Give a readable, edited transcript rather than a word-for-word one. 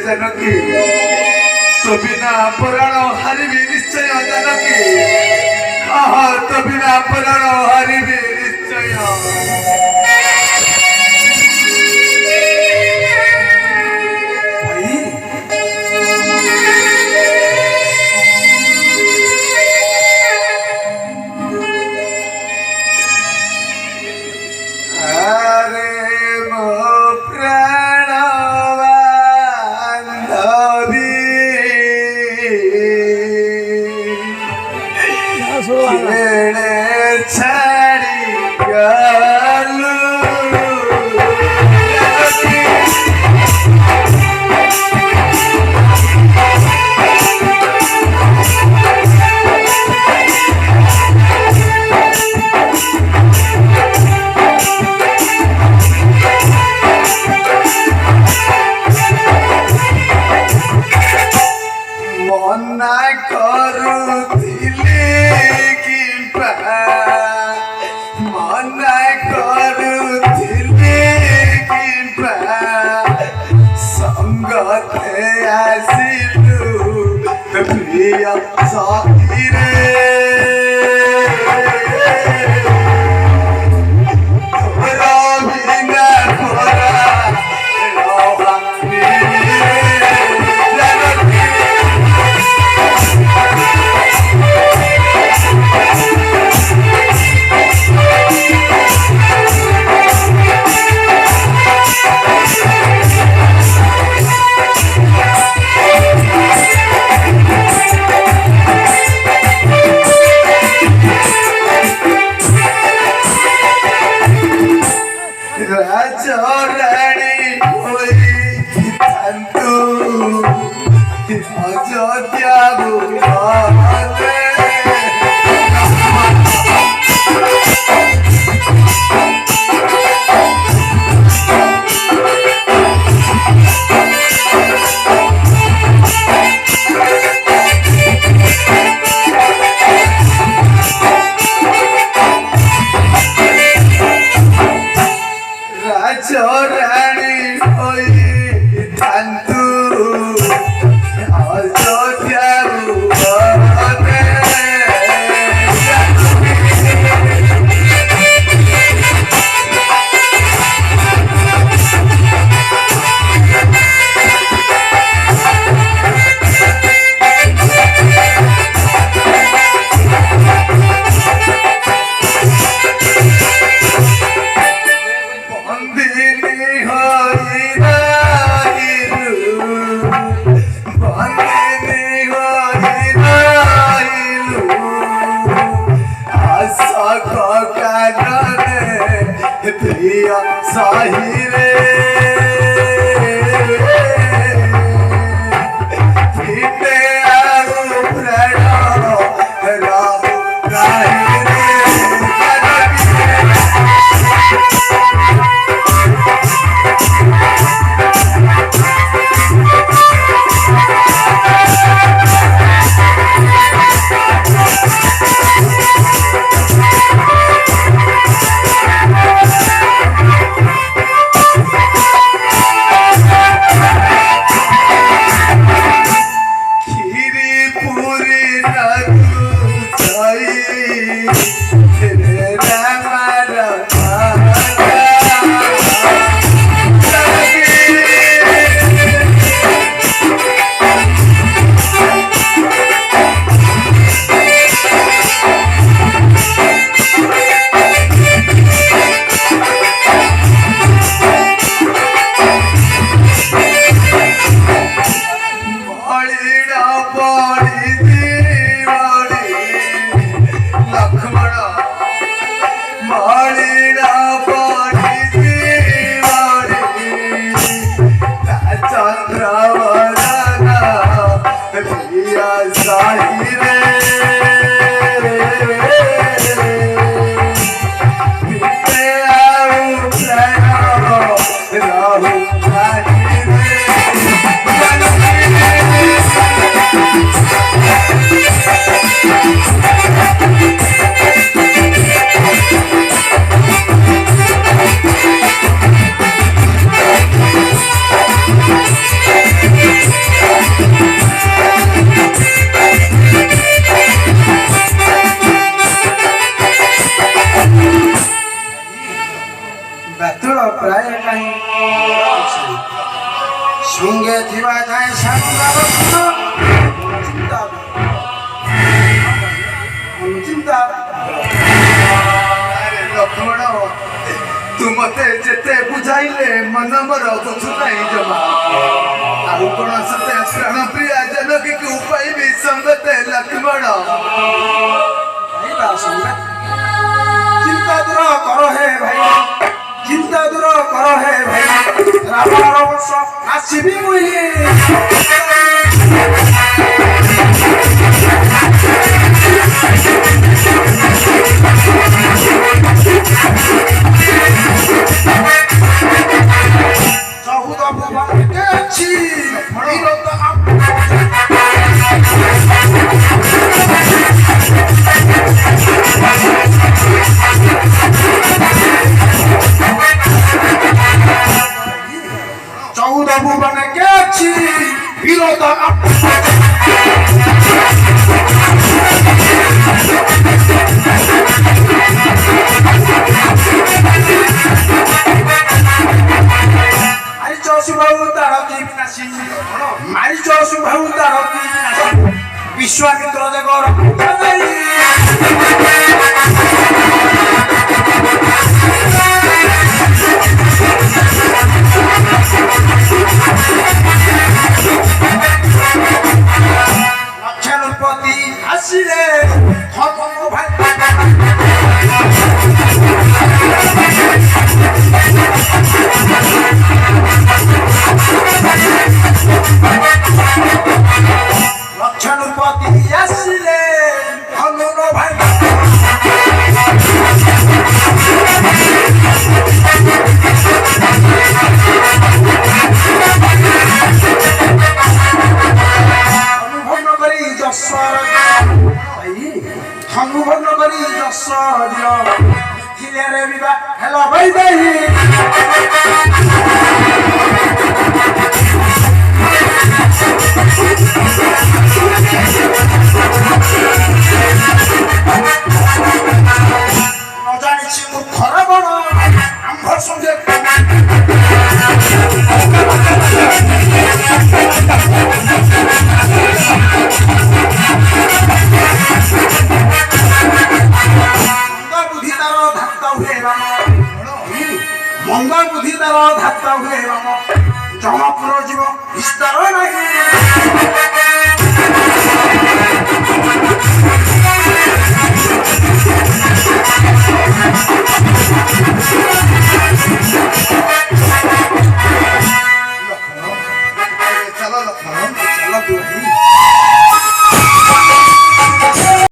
जानकी तो बिना पुराण हारिबी निश्चय जानकी तो बिना पुराण हारिबी निश्चय राही रे बीते आऊ प्रेम राहु राही रे ବାତୁଳ ପ୍ରାୟ କାହିଁ ସଙ୍ଗେ ଥିବା ଯାଏ ଚିନ୍ତା ଲକ୍ଷ୍ମଣ ତୁ ମତେ ଯେତେ ବୁଝାଇଲେ ମନ ମୋର ବୁଝୁ ନାହିଁ ଜମା ଆଉ କଣ ସତେ ପ୍ରାଣ ପ୍ରିୟା ଜାନକୀକୁ ପାଇବି ସଙ୍ଗତେ ଲକ୍ଷ୍ମଣ ଚିନ୍ତା ଦୂର କର ହେ ଭାଇ ଚିନ୍ତା ଦୂର କର ହେ ଭାଇ ରାବଣର ବର୍ଷ ଆସିବି ମୁଇଁ ଚଉଦ ଭୁବନ ଅଛି ଚଉଦ ଭୁବନ କେ ଅଛି ବିରୋଧ ମାରିଚ ସୁଭାଉ ତାର କି ବିନାଶୀ ମାରିଚ ସୁଭାଉ ତାର କି ବିନାଶୀ ବିଶ୍ୱାମିତ୍ର ଦେବର ଲକ୍ଷାନୁପତି ଆସିଲେ ଲକ୍ଷାନୁପତି ଆସିଲେ ହନୁର ଭାଇ ଅନୁଭବ କରି ଯଶ ଅନୁଭବ କରି ଯଶ ଥିଲେ ବିବା ହେଲା ଭାଇ ଭାଇ ନ ଜାଣିଛି ମୁଁ ଖରା ବଣ ଆମ୍ଭ ସଙ୍ଗେ ମଙ୍ଗଳ ବୁଦ୍ଧି ତାର ଧାତ ହୁଏ ଜନପୁର ଯିବ ବିସ୍ତାର ନାହିଁ